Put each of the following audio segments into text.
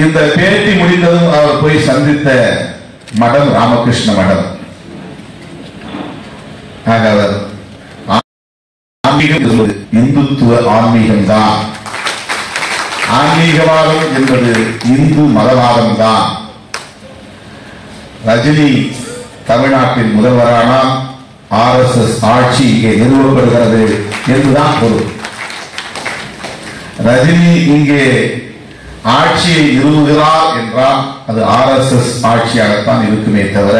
இந்த பேட்டி முடிந்ததும் அவர் போய் சந்தித்த மடம் ராமகிருஷ்ண மடம். அவர் ஆன்மீகம் என்பது இந்துத்துவ ஆன்மீகம் தான், ஆன்மீகவாதம் என்பது இந்து மதவாதம் தான். ரஜினி தமிழ்நாட்டின் முதல்வரானால் RSS ஆட்சி இங்கே நிறுவப்படுகிறது என்றுதான் பொருள். ரஜினி இங்கே ஆட்சியை நிறுவுகிறார் என்றால் அது RSS ஆட்சியாகத்தான் இருக்குமே தவிர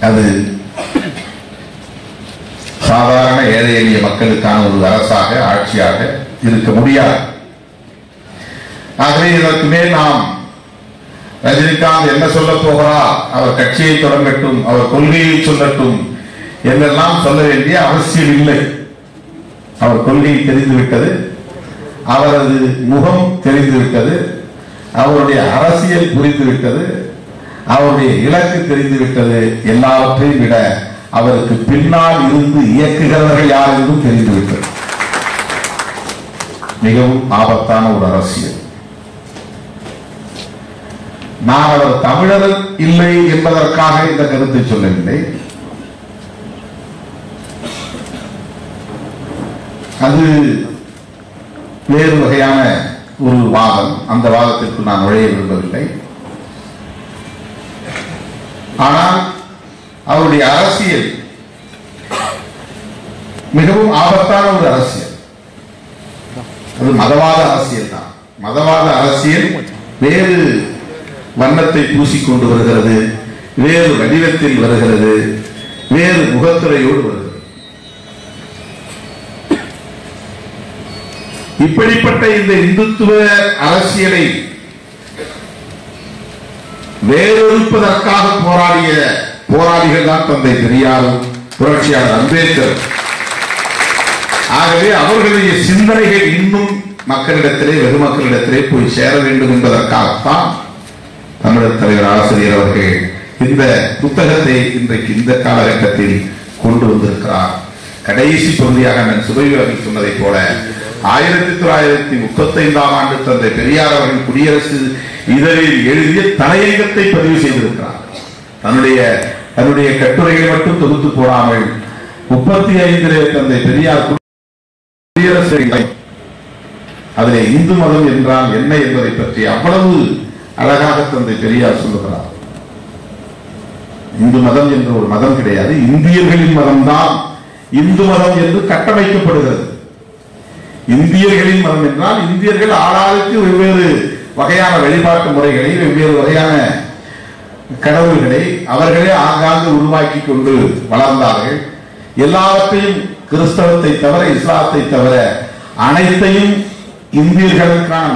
அது சாதாரண ஏழை எளிய மக்களுக்கான ஒரு அரசாக ஆட்சியாக இருக்க முடியாது. ஆகவே இதற்கு மேல் நாம் ரஜினிகாந்த் என்ன சொல்ல போகிறார், அவர் கட்சியை தொடங்கட்டும், அவர் கொள்கையை சொல்லட்டும் என்றெல்லாம் சொல்ல வேண்டிய அவசியம் இல்லை. அவர் கொள்கை தெரிந்துவிட்டது, அவரது முகம் தெரிந்துவிட்டது, அவருடைய அரசியல் புரிந்துவிட்டது, அவருடைய இலக்கு தெரிந்துவிட்டது. எல்லாவற்றையும் விட அவருக்கு பின்னால் இருந்து இயக்குகிறவர்கள் யார் என்றும் தெரிந்துவிட்டது. மிகவும் ஆபத்தான ஒரு அரசியல். நான் அவர் தமிழர் இல்லை என்பதற்காக இந்த கருத்தை சொல்லவில்லை. அது வேறு வகையான ஒரு வாதம். அந்த வாதத்திற்கு நான் நுழைய விரும்பவில்லை. ஆனால் அவருடைய அரசியல் மிகவும் ஆபத்தான ஒரு அரசியல். அது மதவாத அரசியல் தான். மதவாத அரசியல் வேறு வண்ணத்தை பூசிக்கொண்டு வருகிறது, வேறு வடிவத்தில் வருகிறது, வேறு முகத்துறையோடு வருகிறது. இப்படிப்பட்ட இந்த இந்துத்துவ அரசியலை வேறொழிப்பதற்காக போராடிய போராளிகள் தான் தந்தை பெரியாரும் புரட்சியாளர் அம்பேத்கர். ஆகவே அவர்களுடைய சிந்தனைகள் இன்னும் மக்களிடத்திலே, வெகு மக்களிடத்திலே போய் சேர வேண்டும் என்பதற்காகத்தான் தமிழர் தலைவர் ஆசிரியர் அவர்கள் இந்த புத்தகத்தை இன்றைக்கு இந்த காலகட்டத்தில் கொண்டு வந்திருக்கிறார். கடைசி பகுதியாக நான் சுபைவாகி சொன்னதை போல 1935ஆம் ஆண்டு தந்தை பெரியார் அவர்கள் குடியரசு இதழில் எழுதிய தலையங்கத்தை பதிவு செய்திருக்கிறார். தன்னுடைய கட்டுரைகளை மட்டும் தொகுத்து போடாமல் 35 தந்தை பெரியார் குடியரசு அதிலே இந்து மதம் என்றால் என்ன என்பதை பற்றி அவ்வளவு அழகாக தந்தை பெரியார் சொல்லுகிறார். இந்து மதம் என்ற ஒரு மதம் கிடையாது, இந்தியர்களின் மதம்தான் இந்து மதம் என்று கட்டமைக்கப்படுகிறது. இந்தியர்களின் மதம் என்றால் இந்தியர்கள் ஆளாளுக்கு வெவ்வேறு வகையான வழிபாட்டு முறைகளை, வெவ்வேறு வகையான கடவுள்களை அவர்களே ஆங்காங்கு உருவாக்கி கொண்டு வளர்ந்தார்கள். எல்லாவற்றையும் கிறிஸ்தவத்தை தவிர, இஸ்லாத்தை தவிர அனைத்தையும் இந்தியர்களுக்கான